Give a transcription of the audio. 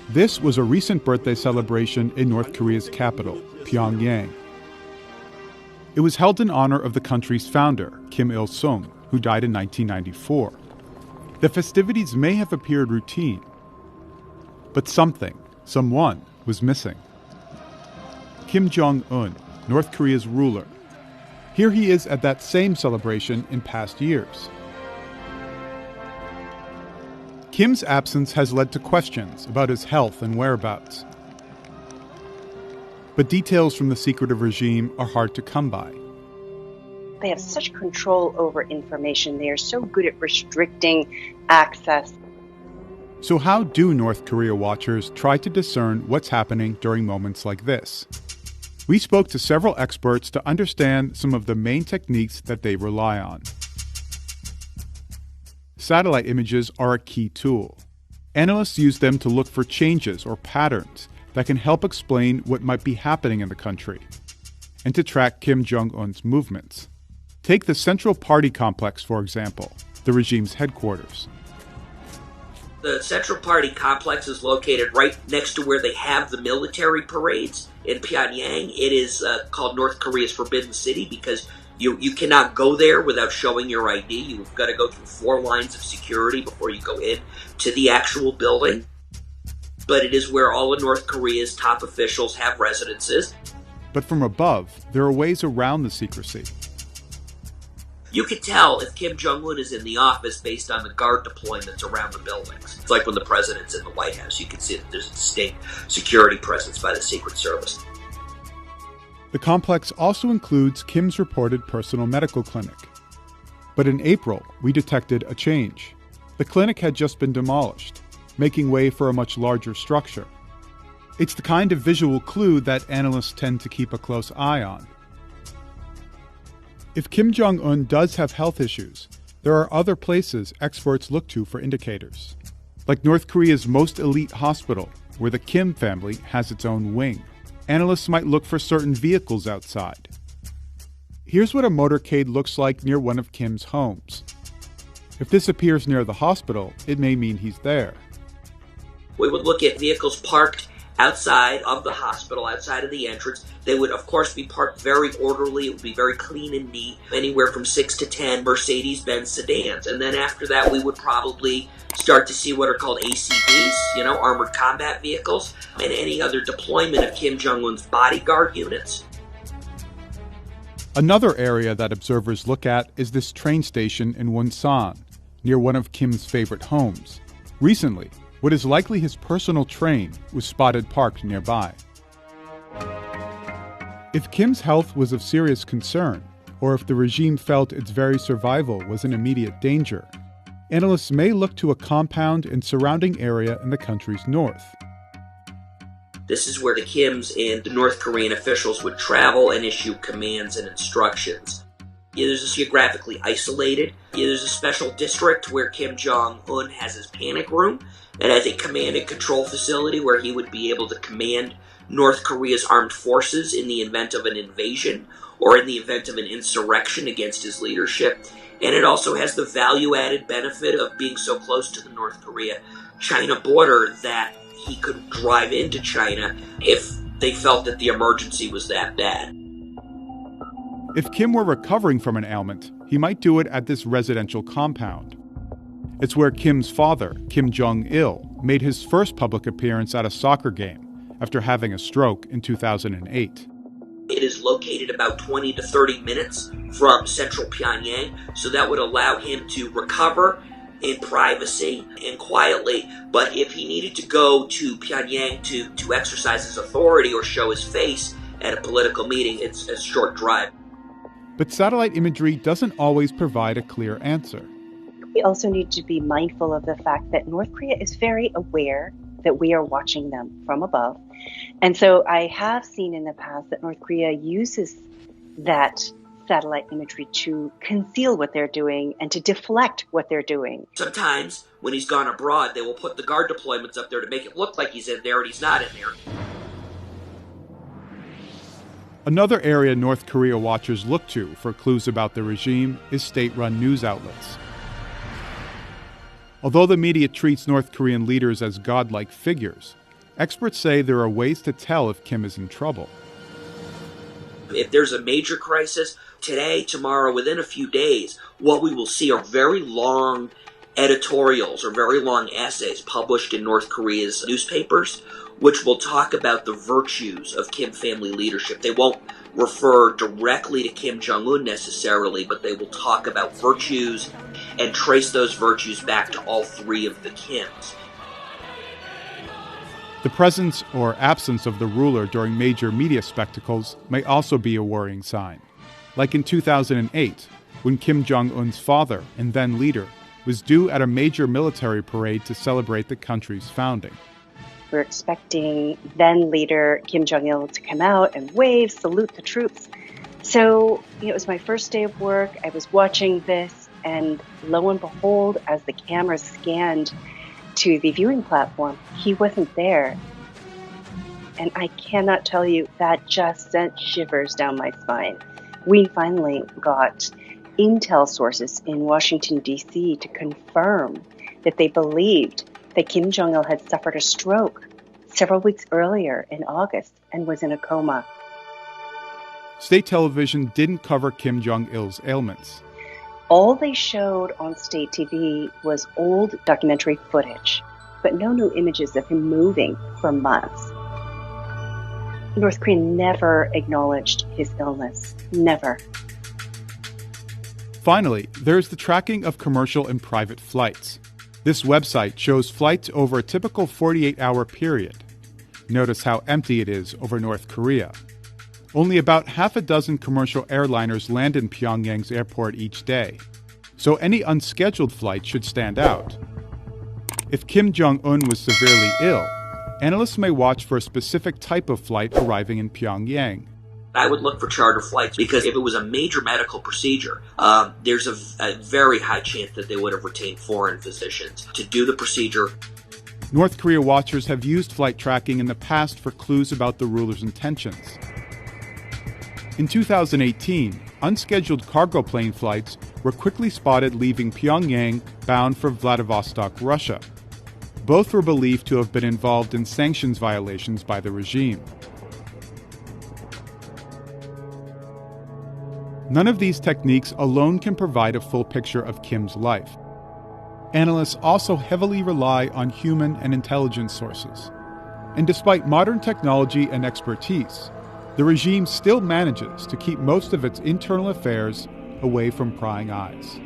This was a recent birthday celebration in North Korea's capital, Pyongyang. It was held in honor of the country's founder, Kim Il-sung, who died in 1994. The festivities may have appeared routine, but someone was missing. Kimjong-un, North Korea's ruler. Here he is at that same celebration in past years. Kim's absence has led to questions about his health and whereabouts. But details from the secretive regime are hard to come by. They have such control over information. They are so good at restricting access. So how do North Korea watchers try to discern what's happening during moments like this? We spoke to several experts to understand some of the main techniques that they rely on. Satellite images are a key tool. Analysts use them to look for changes or patterns that can help explain what might be happening in the country, and to track Kim Jong-un's movements. Take the Central Party complex, for example, the regime's headquarters. The Central Party complex is located right next to where they have the military parades in Pyongyang. It is called North Korea's Forbidden City because you cannot go there without showing your ID. You've got to go through 4 lines of security before you go in to the actual building. But it is where all of North Korea's top officials have residences. But from above, there are ways around the secrecy. You can tell if Kim Jong-un is in the office based on the guard deployments around the buildings. It's like when the president's in the White House. You can see that there's a distinct security presence by the Secret Service. The complex also includes Kim's reported personal medical clinic. But in April, we detected a change. The clinic had just been demolished, making way for a much larger structure. It's the kind of visual clue that analysts tend to keep a close eye on. If Kim Jong-un does have health issues, there are other places experts look to for indicators, like North Korea's most elite hospital, where the Kim family has its own wing. Analysts might look for certain vehicles outside. Here's what a motorcade looks like near one of Kim's homes. If this appears near the hospital, it may mean he's there. We would look at vehicles parked outside of the hospital, outside of the entrance. They would, of course, be parked very orderly. It would be very clean and neat, anywhere from 6 to 10 Mercedes-Benz sedans. And then after that, we would probably start to see what are called ACVs, armored combat vehicles, and any other deployment of Kim Jong-un's bodyguard units. Another area that observers look at is this train station in Wonsan, near one of Kim's favorite homes. Recently, what is likely his personal train was spotted parked nearby. If Kim's health was of serious concern, or if the regime felt its very survival was in immediate danger, analysts may look to a compound and surrounding area in the country's north. This is where the Kims and the North Korean officials would travel and issue commands and instructions. There's a geographically isolated. There's a special district where Kim Jong-un has his panic room and has a command and control facility where he would be able to command North Korea's armed forces in the event of an invasion or in the event of an insurrection against his leadership. And it also has the value-added benefit of being so close to the North Korea-China border that he could drive into China if they felt that the emergency was that bad. If Kim were recovering from an ailment, he might do it at this residential compound. It's where Kim's father, Kim Jong-il, made his first public appearance at a soccer game after having a stroke in 2008. It is located about 20 to 30 minutes from central Pyongyang, so that would allow him to recover in privacy and quietly. But if he needed to go to Pyongyang to exercise his authority or show his face at a political meeting, it's a short drive. But satellite imagery doesn't always provide a clear answer. We also need to be mindful of the fact that North Korea is very aware that we are watching them from above. And so I have seen in the past that North Korea uses that satellite imagery to conceal what they're doing and to deflect what they're doing. Sometimes when he's gone abroad, they will put the guard deployments up there to make it look like he's in there and he's not in there. Another area North Korea watchers look to for clues about the regime is state-run news outlets. Although the media treats North Korean leaders as godlike figures, Experts say there are ways to tell if Kim is in trouble. If there's a major crisis, today, tomorrow, within a few days, what we will see are very long editorials or very long essays published in North Korea's newspapers, which will talk about the virtues of Kim family leadership. They won't refer directly to Kim Jong-un necessarily, but they will talk about virtues and trace those virtues back to all three of the Kims. The presence or absence of the ruler during major media spectacles may also be a worrying sign. Like in 2008, when Kim Jong-un's father and then leader was due at a major military parade to celebrate the country's founding. We're expecting then leader Kim Jong-il to come out and wave, salute the troops. So it was my first day of work. I was watching this, and lo and behold, as the camera scanned to the viewing platform, he wasn't there. And I cannot tell you, that just sent shivers down my spine. We finally got intel sources in Washington, D.C. to confirm that they believed that Kim Jong-il had suffered a stroke several weeks earlier in August and was in a coma. State television didn't cover Kim Jong-il's ailments. All they showed on state TV was old documentary footage, but no new images of him moving for months. North Korea never acknowledged his illness. Never. Finally, there's the tracking of commercial and private flights. This website shows flights over a typical 48-hour period. Notice how empty it is over North Korea. Only about half a dozen commercial airliners land in Pyongyang's airport each day, so any unscheduled flight should stand out. If Kim Jong-un was severely ill, analysts may watch for a specific type of flight arriving in Pyongyang. I would look for charter flights because if it was a major medical procedure, there's a very high chance that they would have retained foreign physicians to do the procedure. North Korea watchers have used flight tracking in the past for clues about the ruler's intentions. In 2018, unscheduled cargo plane flights were quickly spotted leaving Pyongyang bound for Vladivostok, Russia. Both were believed to have been involved in sanctions violations by the regime. None of these techniques alone can provide a full picture of Kim's life. Analysts also heavily rely on human and intelligence sources. And despite modern technology and expertise, the regime still manages to keep most of its internal affairs away from prying eyes.